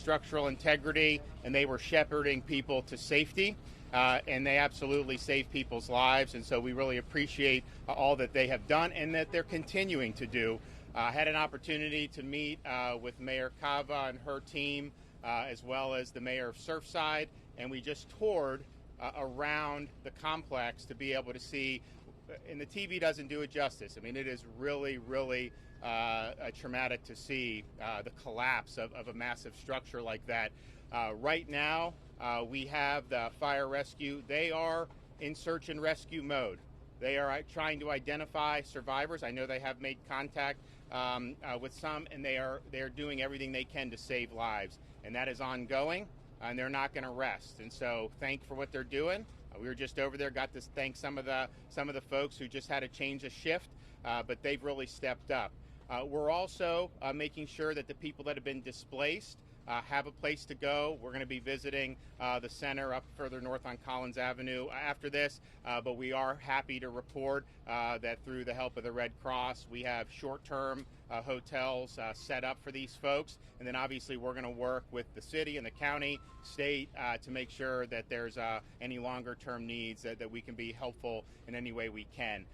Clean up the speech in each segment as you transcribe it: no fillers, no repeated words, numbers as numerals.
structural integrity, and they were shepherding people to safety. And they absolutely save people's lives, and so we really appreciate all that they have done and that they're continuing to do. I had an opportunity to meet with Mayor Cava and her team, as well as the mayor of Surfside, and we just toured around the complex to be able to see, and the TV doesn't do it justice. I mean, it is really, really traumatic to see the collapse of a massive structure like that. Right now, we have the fire rescue. They are in search and rescue mode. They are trying to identify survivors. I know they have made contact with some, and they are doing everything they can to save lives, and that is ongoing, and they're not going to rest. And so, thank for what they're doing. We were just over there, got to thank some of the folks who just had to change a shift, but they've really stepped up. We're also making sure that the people that have been displaced have a place to go. We're going to be visiting the center up further north on Collins Avenue after this, but we are happy to report that through the help of the Red Cross, we have short-term hotels set up for these folks, and then obviously we're going to work with the city and the county, state, to make sure that there's any longer-term needs that we can be helpful in any way we can.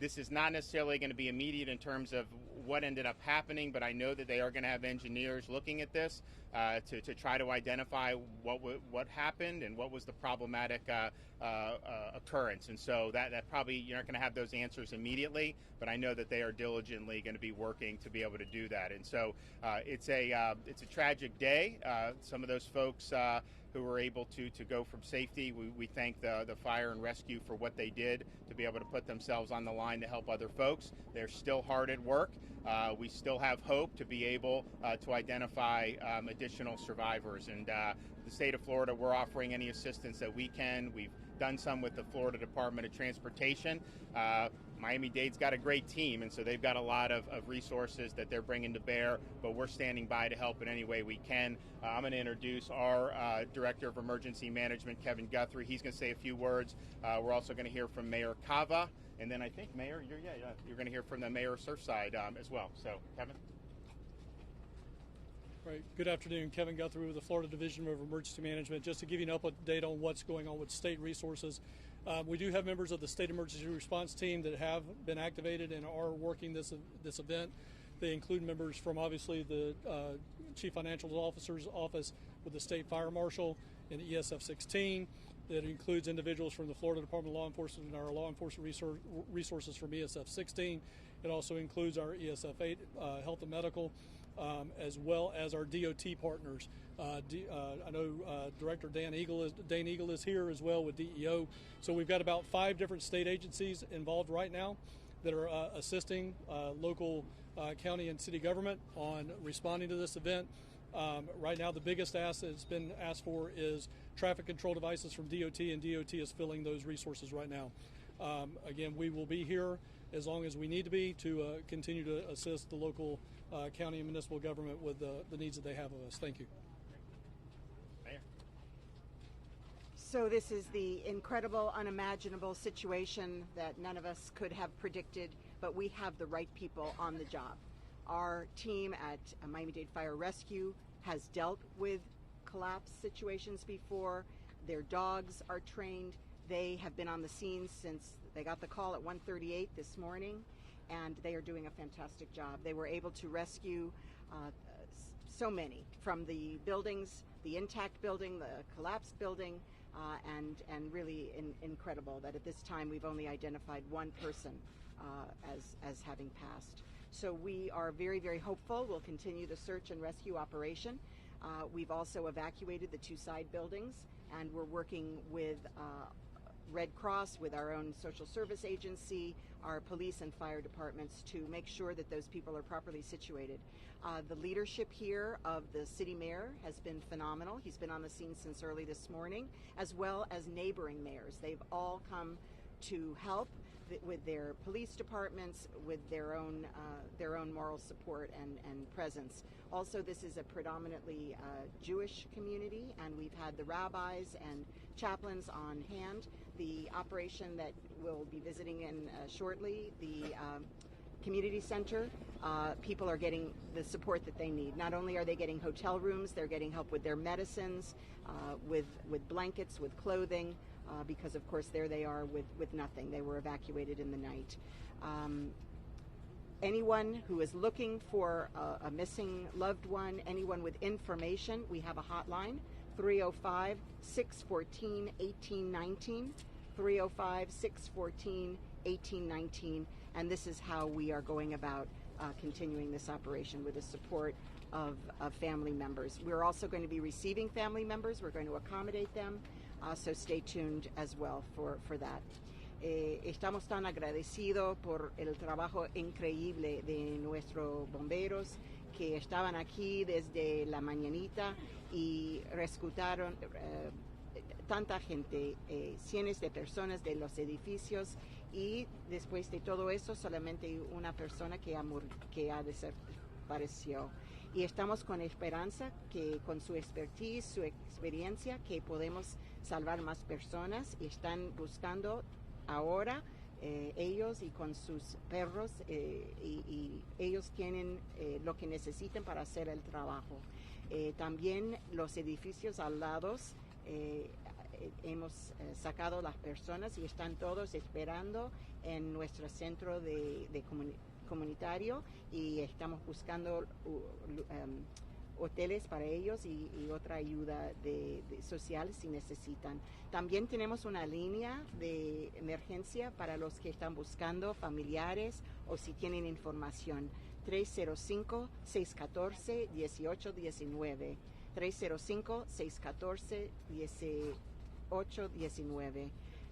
This is not necessarily going to be immediate in terms of what ended up happening, but I know that they are going to have engineers looking at this to try to identify what happened and what was the problematic occurrence. And so that probably you're not going to have those answers immediately, but I know that they are diligently going to be working to be able to do that. And so it's a tragic day. Some of those folks who were able to go from safety. We thank the fire and rescue for what they did to be able to put themselves on the line to help other folks. They're still hard at work. We still have hope to be able to identify additional survivors. And the state of Florida, we're offering any assistance that we can. We've done some with the Florida Department of Transportation. Miami-Dade's got a great team, and so they've got a lot of resources that they're bringing to bear, but we're standing by to help in any way we can. I'm going to introduce our Director of Emergency Management, Kevin Guthrie. He's going to say a few words. We're also going to hear from Mayor Cava, and then I think, Mayor, you're going to hear from the Mayor of Surfside as well. So, Kevin. Right. Good afternoon. Kevin Guthrie with the Florida Division of Emergency Management. Just to give you an update on what's going on with state resources, we do have members of the State Emergency Response Team that have been activated and are working this event. They include members from obviously the Chief Financial Officer's office with the State Fire Marshal and the ESF 16. That includes individuals from the Florida Department of Law Enforcement and our law enforcement resources from ESF 16. It also includes our ESF 8 Health and Medical, as well as our DOT partners. I know Director Dane Eagle is here as well with DEO. So we've got about 5 different state agencies involved right now that are assisting local county and city government on responding to this event. Right now, the biggest ask that's been asked for is traffic control devices from DOT, and DOT is filling those resources right now. Again, we will be here as long as we need to be to continue to assist the local county and municipal government with the needs that they have of us. Thank you. Mayor. So this is the incredible, unimaginable situation that none of us could have predicted, but we have the right people on the job. Our team at Miami-Dade Fire Rescue has dealt with collapse situations before. Their dogs are trained. They have been on the scene since they got the call at 1:38 this morning, and they are doing a fantastic job. They were able to rescue so many from the buildings, the intact building, the collapsed building, and really incredible that at this time we've only identified one person as having passed. So we are very, very hopeful. We'll continue the search and rescue operation. We've also evacuated the 2 side buildings, and we're working with Red Cross, with our own social service agency, our police and fire departments to make sure that those people are properly situated. The leadership here of the city mayor has been phenomenal. He's been on the scene since early this morning, as well as neighboring mayors. They've all come to help with their police departments, with their own moral support and presence. Also, this is a predominantly Jewish community, and we've had the rabbis and chaplains on hand. The operation that we'll be visiting in shortly, the community center, people are getting the support that they need. Not only are they getting hotel rooms, they're getting help with their medicines, with blankets, with clothing, because of course there they are with nothing. They were evacuated in the night. Anyone who is looking for a missing loved one, anyone with information, we have a hotline, 305-614-1819, 305-614-1819, and this is how we are going about continuing this operation with the support of family members. We're also going to be receiving family members. We're going to accommodate them, so stay tuned as well for that. Estamos tan agradecidos por el trabajo increíble de nuestros bomberos que estaban aquí desde la mañanita y rescataron tanta gente, cientos de personas de los edificios, y después de todo eso solamente una persona que ha desaparecido. Y estamos con esperanza que con su expertise, su experiencia, que podemos salvar más personas, y están buscando ahora ellos y con sus perros, y ellos tienen lo que necesitan para hacer el trabajo. También los edificios al lado, hemos sacado las personas y están todos esperando en nuestro centro de comunitario, y estamos buscando hoteles para ellos y otra ayuda social si necesitan. También tenemos una línea de emergencia para los que están buscando familiares o si tienen información. 305-614-1819. 305-614-1819.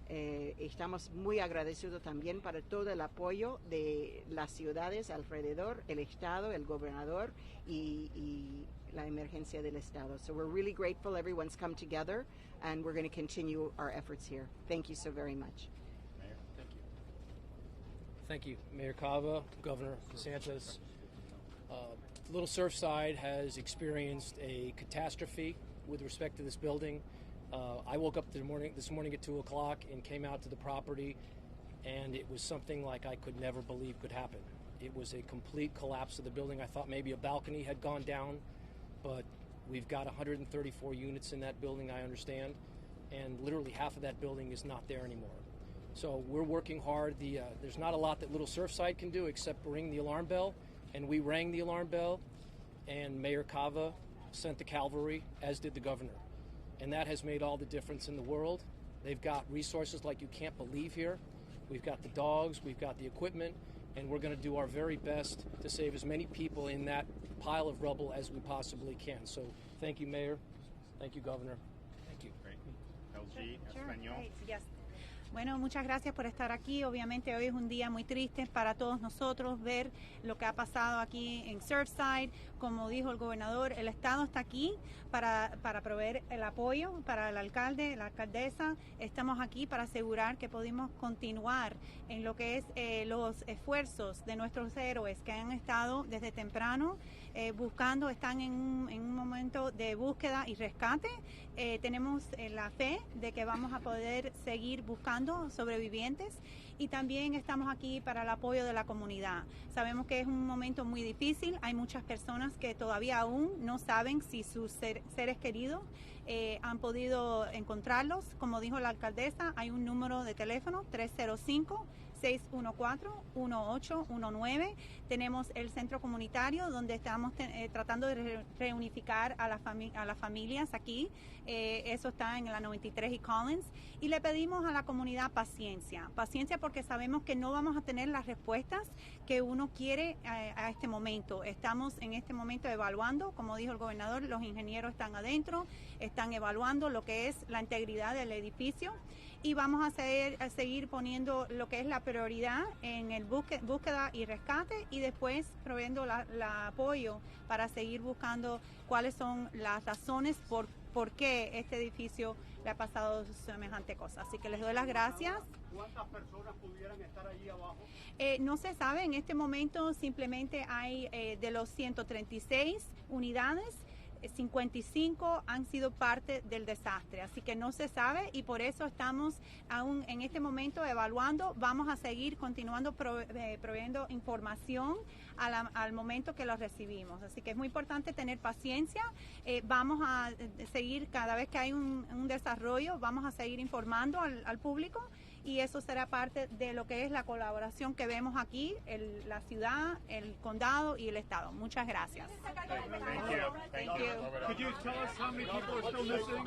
Estamos muy agradecidos también para todo el apoyo de las ciudades alrededor, el Estado, el gobernador y la emergencia del Estado. So we're really grateful everyone's come together, and we're going to continue our efforts here. Thank you so very much. Mayor, thank you. Thank you, Mayor Cava, Governor Desantis. Little Surfside has experienced a catastrophe with respect to this building. I woke up this morning at 2 o'clock and came out to the property, and it was something like I could never believe could happen. It was a complete collapse of the building. I thought maybe a balcony had gone down, but we've got 134 units in that building, I understand, and literally half of that building is not there anymore. So we're working hard. There's not a lot that Little Surfside can do except ring the alarm bell, and we rang the alarm bell, and Mayor Cava sent the cavalry, as did the governor. And that has made all the difference in the world. They've got resources like you can't believe here. We've got the dogs, we've got the equipment, and we're going to do our very best to save as many people in that pile of rubble as we possibly can. So thank you, Mayor. Thank you, Governor. Thank you. Great. LG, Sure, Español. great, yes. Bueno, muchas gracias por estar aquí. Obviamente hoy es un día muy triste para todos nosotros ver lo que ha pasado aquí en Surfside. Como dijo el gobernador, el Estado está aquí para proveer el apoyo para el alcalde, la alcaldesa. Estamos aquí para asegurar que podemos continuar en lo que es los esfuerzos de nuestros héroes que han estado desde temprano buscando, están en un momento de búsqueda y rescate. Tenemos la fe de que vamos a poder seguir buscando sobrevivientes, y también estamos aquí para el apoyo de la comunidad. Sabemos que es un momento muy difícil, hay muchas personas que todavía aún no saben si sus seres queridos han podido encontrarlos. Como dijo la alcaldesa, hay un número de teléfono, 305-614-1819. Tenemos el centro comunitario donde estamos tratando de reunificar a las familias aquí. Eso está en la 93 y Collins. Y le pedimos a la comunidad paciencia porque sabemos que no vamos a tener las respuestas que uno quiere a este momento. Estamos en este momento evaluando, como dijo el gobernador, los ingenieros están adentro, están evaluando lo que es la integridad del edificio, y vamos a seguir poniendo lo que es la prioridad en el búsqueda y rescate, y después proveyendo la apoyo para seguir buscando cuáles son las razones por qué este edificio le ha pasado semejante cosa. Así que les doy las gracias. ¿Cuántas personas pudieran estar allí abajo? No se sabe, en este momento simplemente hay de los 136 unidades, 55 han sido parte del desastre, así que no se sabe y por eso estamos aún en este momento evaluando. Vamos a seguir continuando proveyendo información al momento que lo recibimos, así que es muy importante tener paciencia. Vamos a seguir, cada vez que hay un desarrollo, vamos a seguir informando al público y eso será parte de lo que es la colaboración que vemos aquí, la ciudad, el condado y el estado. Muchas gracias. Thank you. Could you tell us how many people are still missing?